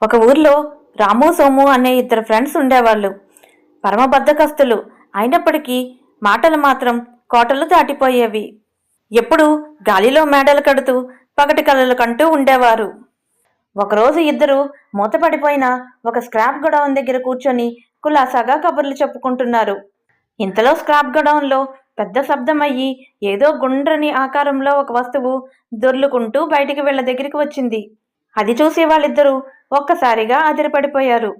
ఒక ఊర్లో రాము సోము అనే ఇద్దరు ఫ్రెండ్స్ ఉండేవాళ్ళు. పరమ బద్ధకస్తులు అయినప్పటికీ మాటలు మాత్రం కోటలు దాటిపోయేవి. ఎప్పుడూ గాలిలో మేడలు కడుతూ పగటి కలలు కంటూ ఉండేవారు. ఒకరోజు ఇద్దరు మూతపడిపోయిన ఒక స్క్రాప్ గొడౌన్ దగ్గర కూర్చొని కులాసాగా కబుర్లు చెప్పుకుంటున్నారు. ఇంతలో స్క్రాప్ గొడౌన్లో పెద్ద శబ్దమయ్యి ఏదో గుండ్రని ఆకారంలో ఒక వస్తువు దొర్లుకుంటూ బయటికి వీళ్ళ దగ్గరికి వచ్చింది. అది చూసి వాళ్ళిద్దరూ ఒక్కసారిగా అదిరిపడిపోయారు.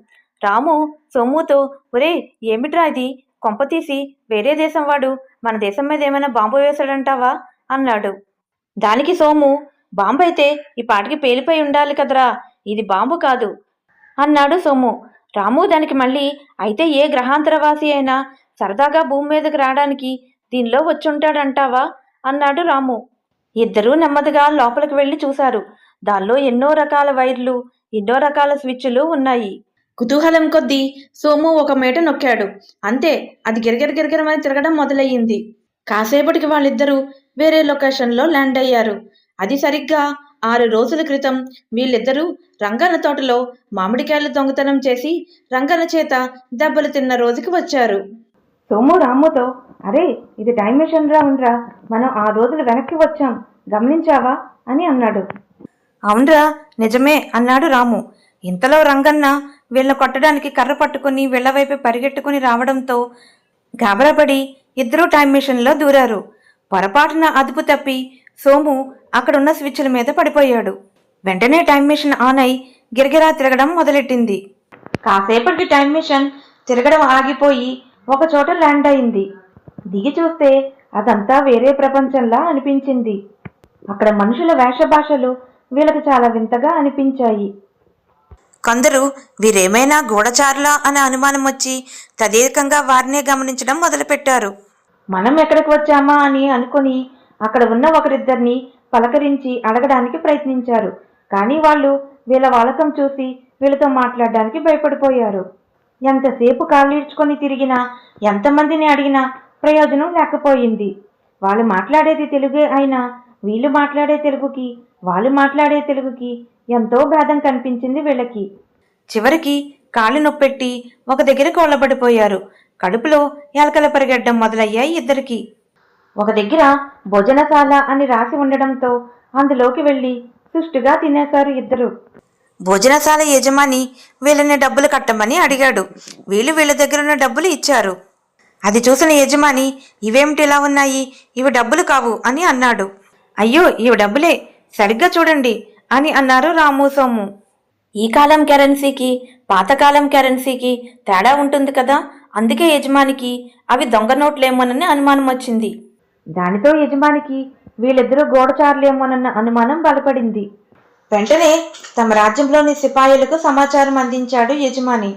రాము సోముతో, ఒరే ఏమిట్రా ఇది, కొంపతీసి వేరే దేశం వాడు మన దేశం మీద ఏమైనా బాంబు వేశాడంటావా అన్నాడు. దానికి సోము, బాంబు అయితే ఈ పాటికి పేలిపోయి ఉండాలి కదరా, ఇది బాంబు కాదు అన్నాడు సోము. రాము దానికి మళ్ళీ, అయితే ఏ గ్రహాంతరవాసి అయినా సరదాగా భూమి మీదకి రావడానికి దీనిలో వచ్చుంటాడంటావా అన్నాడు రాము. ఇద్దరూ నెమ్మదిగా లోపలికి వెళ్ళి చూశారు. దానిలో ఎన్నో రకాల వైర్లు, ఎన్నో రకాల స్విచ్లు ఉన్నాయి. కుతూహలం కొద్దీ సోము ఒక మేట నొక్కాడు. అంతే, అది గిరగిరమని తిరగడం మొదలయ్యింది. కాసేపటికి వాళ్ళిద్దరూ వేరే లొకేషన్లో ల్యాండ్ అయ్యారు. అది సరిగ్గా 6 రోజుల క్రితం వీళ్ళిద్దరూ రంగన్న తోటలో మామిడికాయలు దొంగతనం చేసి రంగన్న చేత దెబ్బలు తిన్న రోజుకి వచ్చారు. సోము రాముతో, అరే ఇది టైం మెషిన్ రా ఉందిరా, మనం 6 రోజులు వెనక్కి వచ్చాం, గమనించావా అని అన్నాడు. అవునరా, నిజమే అన్నాడు రాము. ఇంతలో రంగన్న వీళ్ళ కొట్టడానికి కర్ర పట్టుకుని వీళ్ల వైపు పరిగెట్టుకుని రావడంతో గాబరాపడి ఇద్దరూ టైం మెషిన్లో దూరారు. పొరపాటున అదుపు తప్పి సోము అక్కడున్న స్విచ్ల మీద పడిపోయాడు. వెంటనే టైం మెషిన్ ఆన్ అయి గిరగిరా తిరగడం మొదలెట్టింది. కాసేపటికి టైం మెషిన్ తిరగడం ఆగిపోయి ఒక చోట ల్యాండ్ అయింది. దిగి చూస్తే అదంతా వేరే ప్రపంచంలా అనిపించింది. అక్కడ మనుషుల వేషభాషలు వీళ్ళకి చాలా వింతగా అనిపించాయి. కొందరు వీరేమైనా గూఢచారులా అనే అనుమానం వచ్చి తదేకంగా వారినే గమనించడం మొదలుపెట్టారు. మనం ఎక్కడికి వచ్చామా అని అనుకుని అక్కడ ఉన్న ఒకరిద్దరిని పలకరించి అడగడానికి ప్రయత్నించారు. కానీ వాళ్ళు వీళ్ళ వాలకం చూసి వీళ్ళతో మాట్లాడడానికి భయపడిపోయారు. ఎంతసేపు కాళ్ళీడ్చుకొని తిరిగినా, ఎంతమందిని అడిగినా ప్రయోజనం లేకపోయింది. వాళ్ళు మాట్లాడేది తెలుగే అయినా వీళ్ళు మాట్లాడే తెలుగుకి వాళ్ళు మాట్లాడే తెలుగుకి ఎంతో భేదం కనిపించింది వీళ్ళకి. చివరికి కాళ్ళు నొప్పెట్టి ఒక దగ్గర కోళ్ళబడిపోయారు. కడుపులో ఎలకల పరిగెట్టడం మొదలయ్యాయి ఇద్దరికి. ఒక దగ్గర భోజనశాల అని రాసి ఉండడంతో అందులోకి వెళ్ళి సుష్టుగా తినేశారు ఇద్దరు. భోజనశాల యజమాని వీళ్ళని డబ్బులు కట్టమని అడిగాడు. వీళ్ళు వీళ్ళ దగ్గర ఉన్న డబ్బులు ఇచ్చారు. అది చూసిన యజమాని, ఇవేమిటి ఇలా ఉన్నాయి, ఇవి డబ్బులు కావు అని అన్నాడు. అయ్యో ఇవి డబ్బులే, సరిగ్గా చూడండి అని అన్నారు రాము సోము. ఈ కాలం కరెన్సీకి పాతకాలం కరెన్సీకి తేడా ఉంటుంది కదా, అందుకే యజమానికి అవి దొంగ నోట్లేమోనని అనుమానం వచ్చింది. దానితో యజమానికి వీళ్ళిద్దరూ గూఢచారులేమోనన్న అనుమానం బలపడింది. వెంటనే తమ రాజ్యంలోని సిపాయిలకు సమాచారం అందించాడు యజమాని.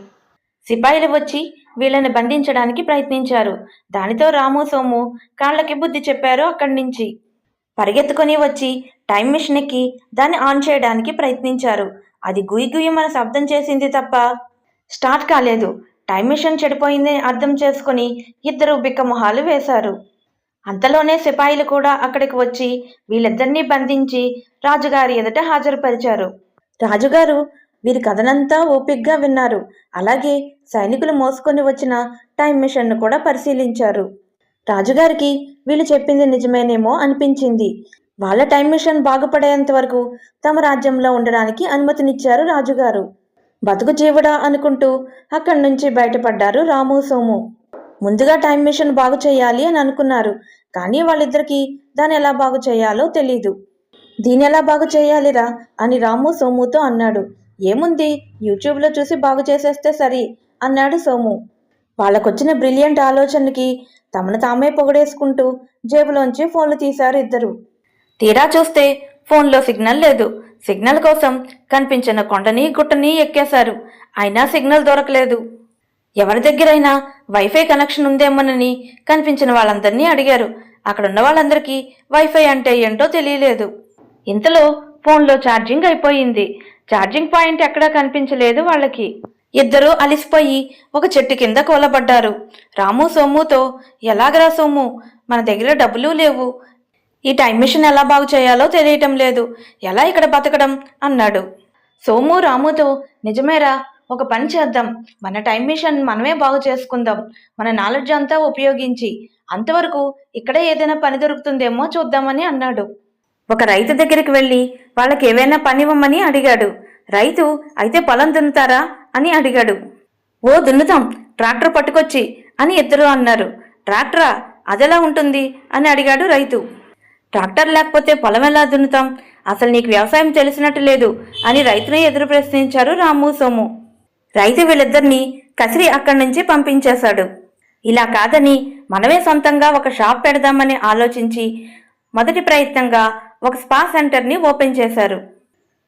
సిపాయిలు వచ్చి వీళ్ళని బంధించడానికి ప్రయత్నించారు. దానితో రాము సోము కాళ్ళకి బుద్ధి చెప్పారు. అక్కడి నుంచి పరిగెత్తుకొని వచ్చి టైం మిషన్ ఎక్కి దాన్ని ఆన్ చేయడానికి ప్రయత్నించారు. అది గుయ్యమన శబ్దం చేసింది తప్ప స్టార్ట్ కాలేదు. టైం మిషన్ చెడిపోయిందని అర్థం చేసుకుని ఇద్దరు బిక్కమొహాలు వేశారు. అంతలోనే సిపాయిలు కూడా అక్కడికి వచ్చి వీళ్ళిద్దరినీ బంధించి రాజుగారి ఎదుట హాజరుపరిచారు. రాజుగారు వీరి కథనంతా ఓపిగ్గా విన్నారు. అలాగే సైనికులు మోసుకొని వచ్చిన టైం మిషన్ను కూడా పరిశీలించారు. రాజుగారికి వీళ్ళు చెప్పింది నిజమేనేమో అనిపించింది. వాళ్ళ టైం మిషన్ బాగుపడేంత వరకు తమ రాజ్యంలో ఉండడానికి అనుమతినిచ్చారు రాజుగారు. బతుకు జీవుడా అనుకుంటూ అక్కడి నుంచి బయటపడ్డారు రాము సోము. ముందుగా టైం మిషన్ బాగు చేయాలి అని అనుకున్నారు. కానీ వాళ్ళిద్దరికీ దాన్ని ఎలా బాగు చేయాలో తెలీదు. దీన్ని ఎలా బాగు చేయాలిరా అని రాము సోముతో అన్నాడు. ఏముంది, యూట్యూబ్లో చూసి బాగు చేసేస్తే సరి అన్నాడు సోము. వాళ్ళకొచ్చిన బ్రిలియంట్ ఆలోచనకి తమను తామే పొగడేసుకుంటూ జేబులోంచి ఫోన్లు తీశారు ఇద్దరు. తీరా చూస్తే ఫోన్లో సిగ్నల్ లేదు. సిగ్నల్ కోసం కనిపించిన కొండని గుట్టని ఎక్కేశారు. అయినా సిగ్నల్ దొరకలేదు. ఎవరి దగ్గరైనా వైఫై కనెక్షన్ ఉందేమోనని కనిపించిన వాళ్ళందరినీ అడిగారు. అక్కడున్న వాళ్ళందరికీ వైఫై అంటే ఏంటో తెలియలేదు. ఇంతలో ఫోన్లో ఛార్జింగ్ అయిపోయింది. ఛార్జింగ్ పాయింట్ ఎక్కడా కనిపించలేదు వాళ్ళకి. ఇద్దరూ అలిసిపోయి ఒక చెట్టు కింద కూలబడ్డారు. రాము సోముతో, ఎలాగరా సోము, మన దగ్గర డబ్బులు లేవు, ఈ టైం మిషన్ ఎలా బాగు చేయాలో తెలియటం లేదు, ఎలా ఇక్కడ బతకడం అన్నాడు. సోము రాముతో, నిజమేరా, ఒక పని చేద్దాం, మన టైం మిషన్ మనమే బాగు చేసుకుందాం, మన నాలెడ్జ్ అంతా ఉపయోగించి. అంతవరకు ఇక్కడే ఏదైనా పని దొరుకుతుందేమో చూద్దామని అన్నాడు. ఒక రైతు దగ్గరికి వెళ్ళి వాళ్ళకి ఏవైనా పని ఇవ్వమని అడిగాడు. రైతు, అయితే పొలం దున్నుతారా అని అడిగాడు. ఓ దున్నుతాం, ట్రాక్టర్ పట్టుకొచ్చి అని ఇద్దరు అన్నారు. ట్రాక్టరా, అదెలా ఉంటుంది అని అడిగాడు రైతు. ట్రాక్టర్ లేకపోతే పొలం ఎలా దున్నుతాం, అసలు నీకు వ్యవసాయం తెలిసినట్టు లేదు అని రైతుని ఎదురు ప్రశ్నించారు రాము సోము. రైతు వీళ్ళిద్దరినీ కసిరి అక్కడి నుంచి పంపించేశాడు. ఇలా కాదని మనమే సొంతంగా ఒక షాప్ పెడదామని ఆలోచించి మొదటి ప్రయత్నంగా ఒక స్పా సెంటర్ని ఓపెన్ చేశారు.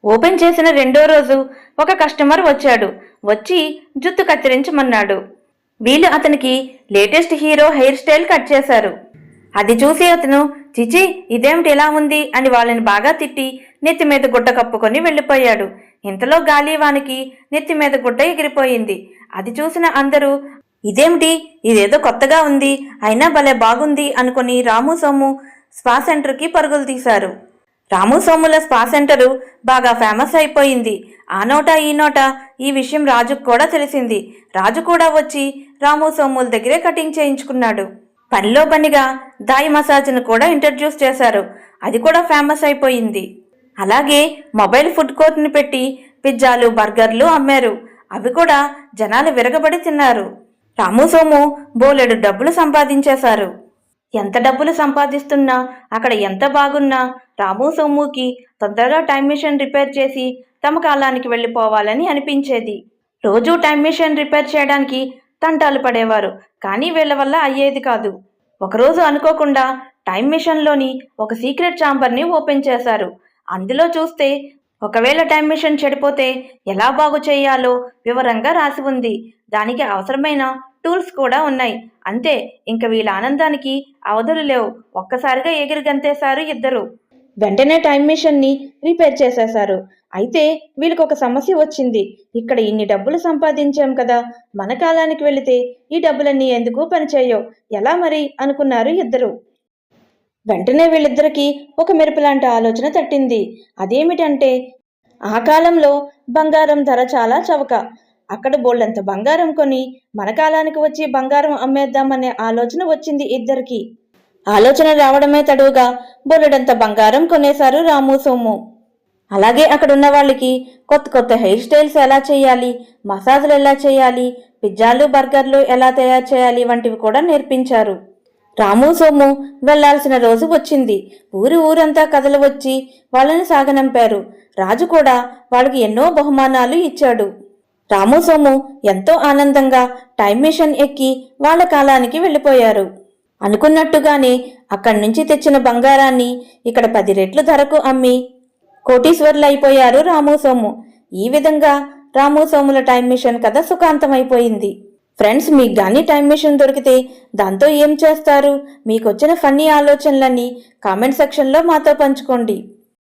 ఓపెన్ చేసిన రెండో రోజు ఒక కస్టమర్ వచ్చాడు. వచ్చి జుత్తు కత్తిరించమన్నాడు. వీళ్ళు అతనికి latest hero hair style cut చేశారు. అది చూసి అతను, చిచి ఇదేమిటి ఇలా ఉంది అని వాళ్ళని బాగా తిట్టి నెత్తి మీద గుడ్డ కప్పుకొని వెళ్ళిపోయాడు. ఇంతలో గాలివానికి నెత్తి మీద గుడ్డ ఎగిరిపోయింది. అది చూసిన అందరూ, ఇదేమిటి, ఇదేదో కొత్తగా ఉంది, అయినా భలే బాగుంది అనుకుని రాము సోము స్పా సెంటర్కి పరుగులు తీశారు. రాము సోముల స్పా సెంటరు బాగా ఫేమస్ అయిపోయింది. ఆ నోట ఈ నోట ఈ విషయం రాజుకు కూడా తెలిసింది. రాజు కూడా వచ్చి రాము సోముల దగ్గరే కటింగ్ చేయించుకున్నాడు. పనిలో పనిగా దాయి మసాజ్ను కూడా ఇంట్రడ్యూస్ చేశారు. అది కూడా ఫేమస్ అయిపోయింది. అలాగే మొబైల్ ఫుడ్ కోర్ట్ని పెట్టి పిజ్జాలు బర్గర్లు అమ్మారు. అవి కూడా జనాలు విరగబడి తిన్నారు. రాము సోము బోలెడు డబ్బులు సంపాదించేశారు. ఎంత డబ్బులు సంపాదిస్తున్నా, అక్కడ ఎంత బాగున్నా రాము సోముకి తొందరగా టైం మిషన్ రిపేర్ చేసి తమ కాలానికి వెళ్ళిపోవాలని అనిపించేది. రోజూ టైం మిషన్ రిపేర్ చేయడానికి తంటాలు పడేవారు. కానీ వీళ్ళ వల్ల అయ్యేది కాదు. ఒకరోజు అనుకోకుండా టైం మిషన్లోని ఒక సీక్రెట్ ఛాంబర్ని ఓపెన్ చేశారు. అందులో చూస్తే ఒకవేళ టైం మిషన్ చెడిపోతే ఎలా బాగు చేయాలో వివరంగా రాసి ఉంది. దానికి అవసరమైన టూల్స్ కూడా ఉన్నాయి. అంతే, ఇంక వీళ్ళ ఆనందానికి అవధులు లేవు. ఒక్కసారిగా ఎగిరి గంతేశారు ఇద్దరు. వెంటనే టైం మిషన్ని రిపేర్ చేసేశారు. అయితే వీళ్ళకి ఒక సమస్య వచ్చింది. ఇక్కడ ఇన్ని డబ్బులు సంపాదించాం కదా, మన కాలానికి వెళితే ఈ డబ్బులన్నీ ఎందుకు పనిచేయవు, ఎలా మరి అనుకున్నారు ఇద్దరు. వెంటనే వీళ్ళిద్దరికీ ఒక మెరుపులాంటి ఆలోచన తట్టింది. అదేమిటంటే, ఆ కాలంలో బంగారం ధర చాలా చవక. అక్కడ బోల్డంత బంగారం కొని మన కాలానికి వచ్చి బంగారం అమ్మేద్దామనే ఆలోచన వచ్చింది ఇద్దరికి. ఆలోచన రావడమే తడువుగా బోలెడంత బంగారం కొనేశారు రాము సోము. అలాగే అక్కడ ఉన్న వాళ్ళకి కొత్త కొత్త హెయిర్ స్టైల్స్ ఎలా చేయాలి, మసాజులు ఎలా చేయాలి, పిజ్జాలు బర్గర్లు ఎలా తయారు చేయాలి వంటివి కూడా నేర్పించారు. రాము సోము వెళ్లాల్సిన రోజు వచ్చింది. ఊరంతా కథలు వచ్చి వాళ్ళని సాగనంపారు. రాజు కూడా వాళ్ళకి ఎన్నో బహుమానాలు ఇచ్చాడు. రాము సోము ఎంతో ఆనందంగా టైం మిషన్ ఎక్కి వాళ్ళ కాలానికి వెళ్ళిపోయారు. అనుకున్నట్టుగానే అక్కడి నుంచి తెచ్చిన బంగారాన్ని ఇక్కడ 10 రెట్లు ధరకు అమ్మి కోటీశ్వర్లు అయిపోయారు రాము సోము. ఈ విధంగా రాము సోముల టైం మిషన్ కథ సుఖాంతమైపోయింది. ఫ్రెండ్స్, మీకు కానీ టైం మిషన్ దొరికితే దాంతో ఏం చేస్తారు? మీకొచ్చిన ఫన్నీ ఆలోచనలన్నీ కామెంట్ సెక్షన్లో మాతో పంచుకోండి.